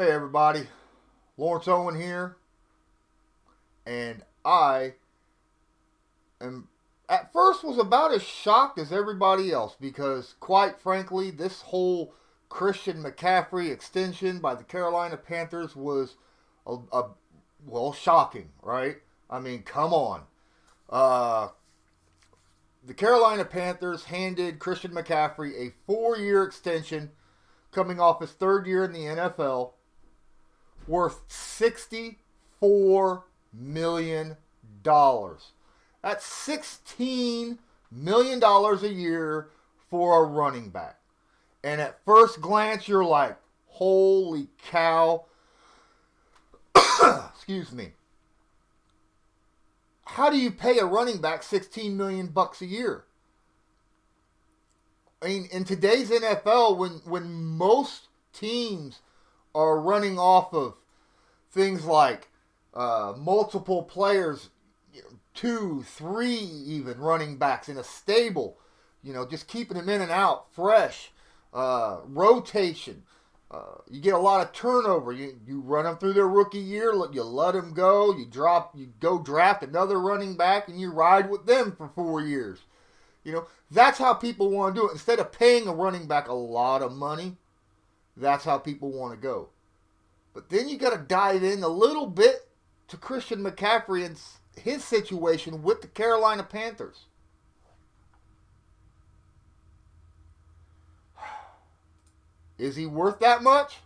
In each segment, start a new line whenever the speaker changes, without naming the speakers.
Hey everybody, Lawrence Owen here, and I am at first was about as shocked as everybody else because, quite frankly, this whole Christian McCaffrey extension by the Carolina Panthers was shocking, right? I mean, come on. Uh, the Carolina Panthers handed Christian McCaffrey a 4-year extension coming off his third year in the NFL worth $64 million. That's $16 million a year for a running back. And at first glance, you're like, holy cow. Excuse me. How do you pay a running back $16 million a year? I mean, in today's NFL, when most teams are running off of things like multiple players, 2, 3 even running backs in a stable, just keeping them in and out, fresh, rotation. You get a lot of turnover. You run them through their rookie year, you let them go, you go draft another running back, and you ride with them for 4 years. That's how people want to do it. Instead of paying a running back a lot of money, that's how people want to go. But then you got to dive in a little bit to Christian McCaffrey and his situation with the Carolina Panthers. Is he worth that much?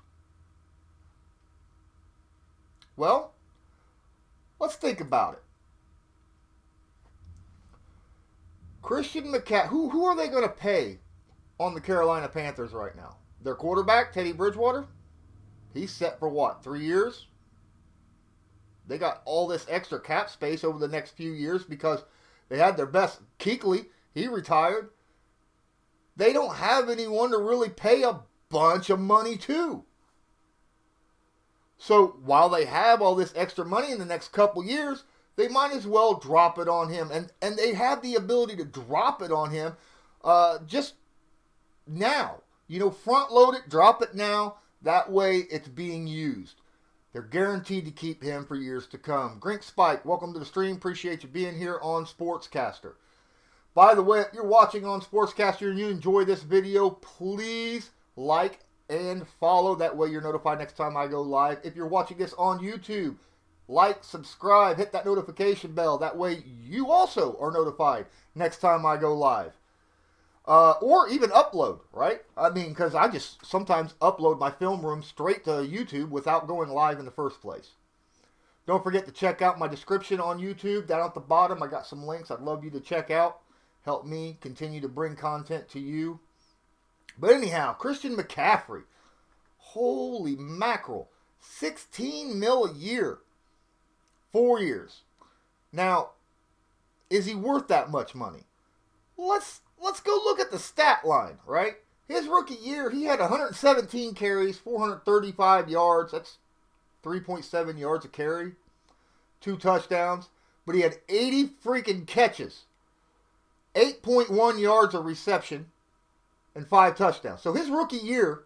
Well, let's think about it. Christian McCaffrey, who are they going to pay on the Carolina Panthers right now? Their quarterback, Teddy Bridgewater? He's set for what, 3 years? They got all this extra cap space over the next few years because they had their best. Kuechly, he retired. They don't have anyone to really pay a bunch of money to. So while they have all this extra money in the next couple years, they might as well drop it on him. And they have the ability to drop it on him just now. Front load it, drop it now. That way it's being used. They're guaranteed to keep him for years to come. Grink Spike, welcome to the stream. Appreciate you being here on Sportscaster. By the way, if you're watching on Sportscaster and you enjoy this video, please like and follow. That way you're notified next time I go live. If you're watching this on YouTube, like, subscribe, hit that notification bell. That way you also are notified next time I go live. Or even upload, right? I mean, because I just sometimes upload my film room straight to YouTube without going live in the first place. Don't forget to check out my description on YouTube. Down at the bottom, I got some links I'd love you to check out. Help me continue to bring content to you. But anyhow, Christian McCaffrey. Holy mackerel. $16 million a year. 4 years. Now, is he worth that much money? Let's go look at the stat line, right? His rookie year, he had 117 carries, 435 yards. That's 3.7 yards a carry. 2 touchdowns. But he had 80 freaking catches. 8.1 yards of reception. And 5 touchdowns. So his rookie year,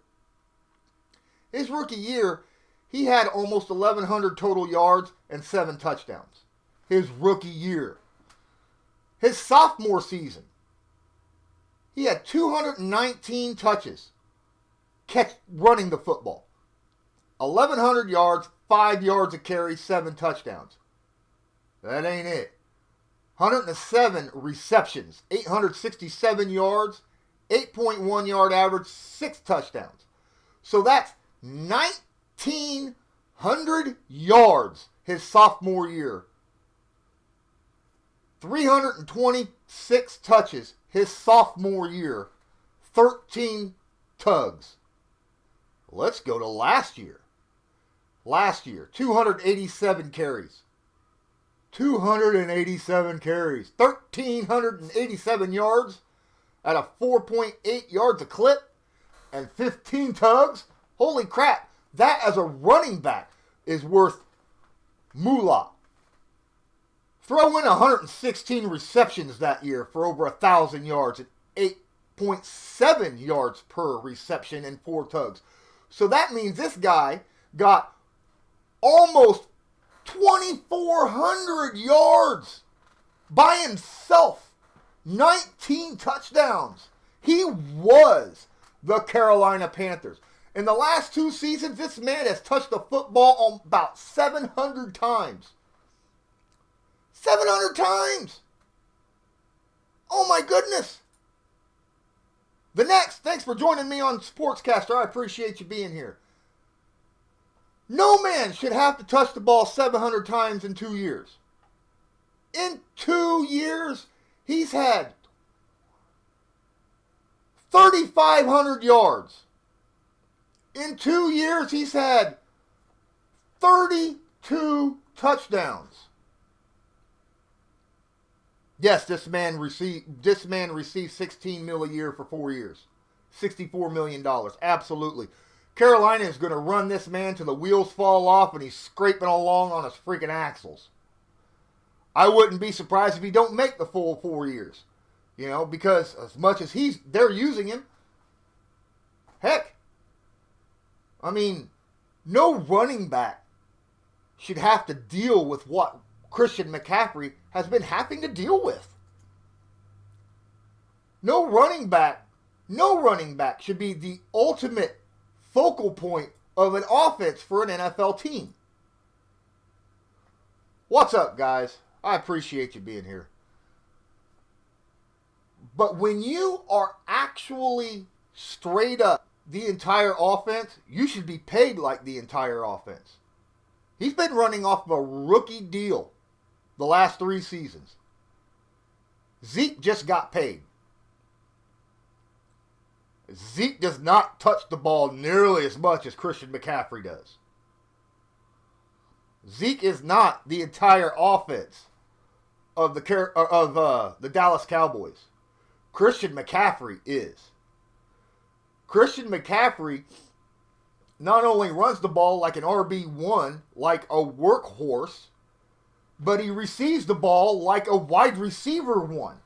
he had almost 1,100 total yards and 7 touchdowns. His rookie year. His sophomore season, he had 219 touches running the football. 1,100 yards, 5 yards a carry, 7 touchdowns. That ain't it. 107 receptions, 867 yards, 8.1 yard average, 6 touchdowns. So that's 1,900 yards his sophomore year. 326 touches his sophomore year. 13 tugs. Let's go to last year. 287 carries. 287 carries. 1,387 yards at a 4.8 yards a clip. And 15 tugs. Holy crap. That as a running back is worth moolah. Throw in 116 receptions that year for over 1,000 yards and 8.7 yards per reception and 4 tugs. So that means this guy got almost 2,400 yards by himself. 19 touchdowns. He was the Carolina Panthers. In the last 2 seasons, this man has touched the football about 700 times. 700 times! Oh my goodness! The next, thanks for joining me on Sportscaster. I appreciate you being here. No man should have to touch the ball 700 times in 2 years. In 2 years, he's had 3,500 yards. In 2 years, he's had 32 touchdowns. Yes, this man received $16 million a year for 4 years. $64 million. Absolutely. Carolina is going to run this man till the wheels fall off and he's scraping along on his freaking axles. I wouldn't be surprised if he don't make the full 4 years. You know, because as much as they're using him, heck, I mean, no running back should have to deal with what Christian McCaffrey has been having to deal with. No running back should be the ultimate focal point of an offense for an NFL team. What's up, guys? I appreciate you being here. But when you are actually straight up the entire offense, you should be paid like the entire offense. He's been running off of a rookie deal the last 3 seasons. Zeke just got paid. Zeke does not touch the ball nearly as much as Christian McCaffrey does. Zeke is not the entire offense of the Dallas Cowboys. Christian McCaffrey is. Christian McCaffrey not only runs the ball like an RB1, like a workhorse, but he receives the ball like a wide receiver 1.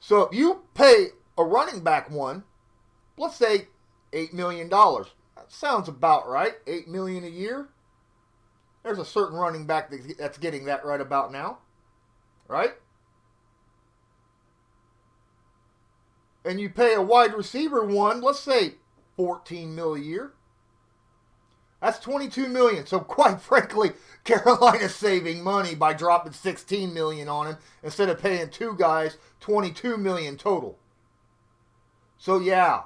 So if you pay a running back 1, let's say $8 million. That sounds about right. $8 million a year. There's a certain running back that's getting that right about now. Right? And you pay a wide receiver 1, let's say $14 million a year. That's $22 million. So quite frankly, Carolina's saving money by dropping $16 million on him instead of paying 2 guys $22 million total. So yeah,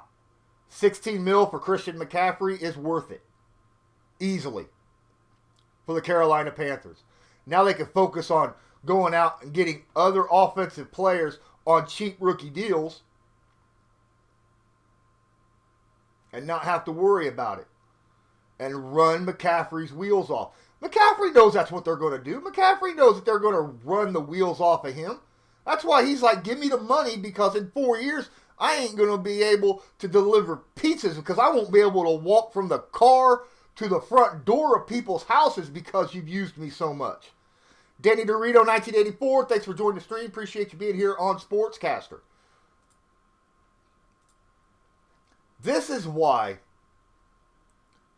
$16 million for Christian McCaffrey is worth it. Easily. For the Carolina Panthers. Now they can focus on going out and getting other offensive players on cheap rookie deals and not have to worry about it. And run McCaffrey's wheels off. McCaffrey knows that's what they're going to do. McCaffrey knows that they're going to run the wheels off of him. That's why he's like, give me the money, because in 4 years, I ain't going to be able to deliver pizzas because I won't be able to walk from the car to the front door of people's houses because you've used me so much. Danny Dorito, 1984, thanks for joining the stream. Appreciate you being here on Sportscaster. This is why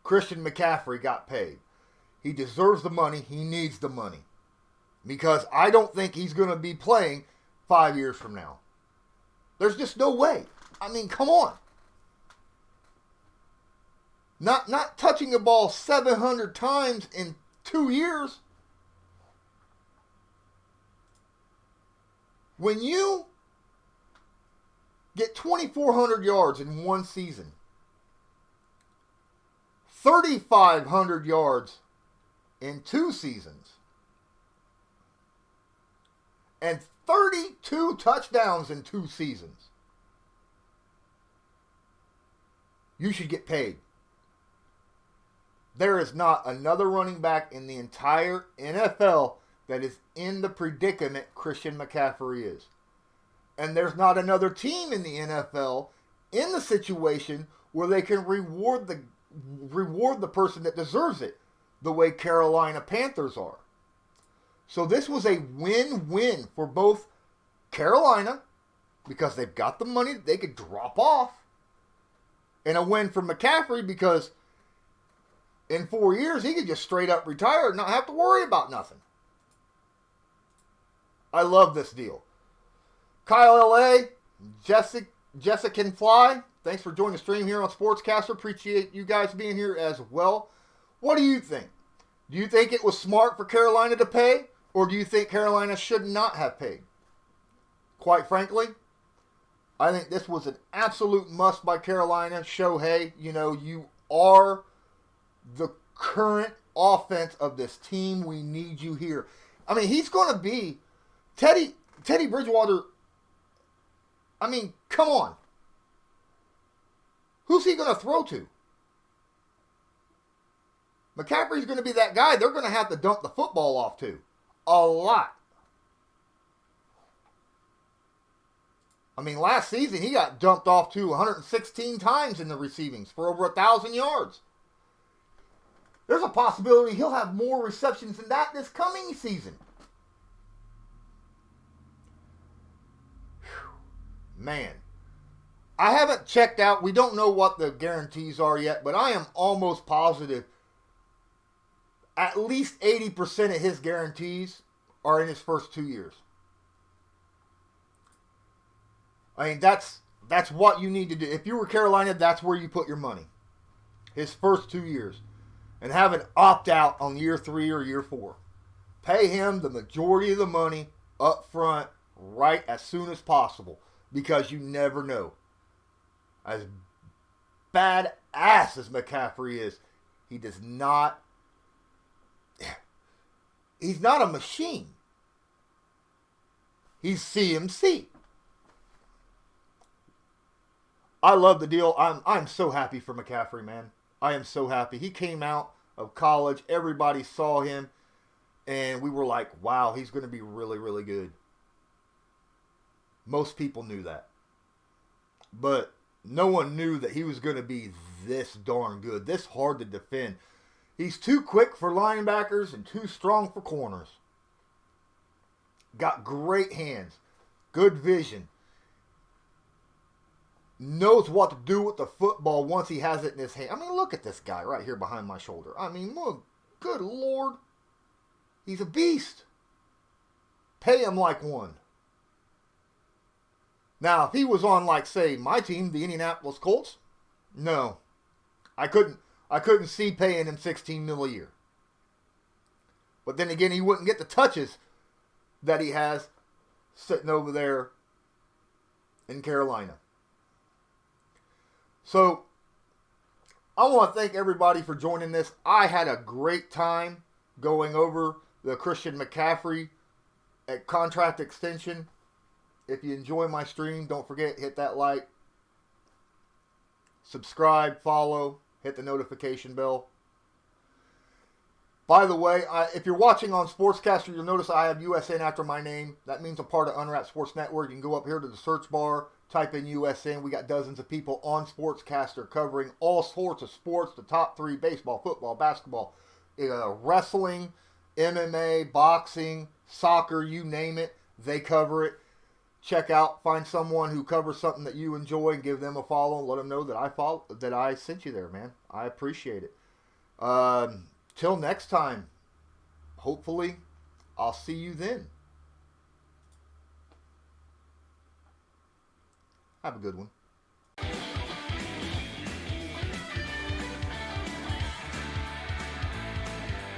Christian McCaffrey got paid. He deserves the money. He needs the money. Because I don't think he's going to be playing 5 years from now. There's just no way. I mean, come on. Not touching the ball 700 times in 2 years. When you get 2,400 yards in 1 season, 3,500 yards in 2 seasons, and 32 touchdowns in 2 seasons, you should get paid. There is not another running back in the entire NFL that is in the predicament Christian McCaffrey is. And there's not another team in the NFL in the situation where they can reward the person that deserves it the way Carolina Panthers are. So this was a win-win for both Carolina, because they've got the money that they could drop off, and a win for McCaffrey because in 4 years, he could just straight up retire and not have to worry about nothing. I love this deal. Kyle L.A., Jessica Can Fly, thanks for joining the stream here on Sportscaster. Appreciate you guys being here as well. What do you think? Do you think it was smart for Carolina to pay, or do you think Carolina should not have paid? Quite frankly, I think this was an absolute must by Carolina. Show, hey, you are the current offense of this team. We need you here. I mean, he's going to be Teddy Bridgewater. I mean, come on. Who's he going to throw to? McCaffrey's going to be that guy they're going to have to dump the football off to. A lot. I mean, last season he got dumped off to 116 times in the receivings for over 1,000 yards. There's a possibility he'll have more receptions than that this coming season. Whew. Man. I haven't checked out. We don't know what the guarantees are yet, but I am almost positive at least 80% of his guarantees are in his first 2 years. I mean, that's what you need to do. If you were Carolina, that's where you put your money. His first 2 years. And have an opt-out on year 3 or year 4. Pay him the majority of the money up front right as soon as possible. Because you never know. As badass as McCaffrey is, he does not... He's not a machine. He's CMC. I love the deal. I'm so happy for McCaffrey, man. I am so happy. He came out of college. Everybody saw him. And we were like, wow, he's going to be really, really good. Most people knew that. But no one knew that he was going to be this darn good. This hard to defend. He's too quick for linebackers and too strong for corners. Got great hands. Good vision. Knows what to do with the football once he has it in his hand. I mean, look at this guy right here behind my shoulder. I mean, look, good Lord. He's a beast. Pay him like one. Now, if he was on, like, say, my team, the Indianapolis Colts, no. I couldn't see paying him $16 million a year. But then again, he wouldn't get the touches that he has sitting over there in Carolina. So, I want to thank everybody for joining this. I had a great time going over the Christian McCaffrey contract extension. If you enjoy my stream, don't forget, hit that like, subscribe, follow, hit the notification bell. By the way, if you're watching on Sportscaster, you'll notice I have USN after my name. That means I'm part of Unwrapped Sports Network. You can go up here to the search bar, type in USN. We got dozens of people on Sportscaster covering all sorts of sports, the top 3, baseball, football, basketball, wrestling, MMA, boxing, soccer, you name it. They cover it. Check out, find someone who covers something that you enjoy and give them a follow and let them know that I sent you there, man. I appreciate it. Till next time, hopefully, I'll see you then. Have a good one.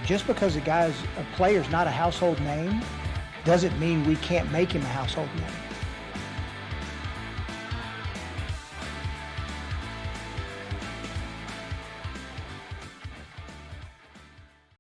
Just because a player's not a household name doesn't mean we can't make him a household name.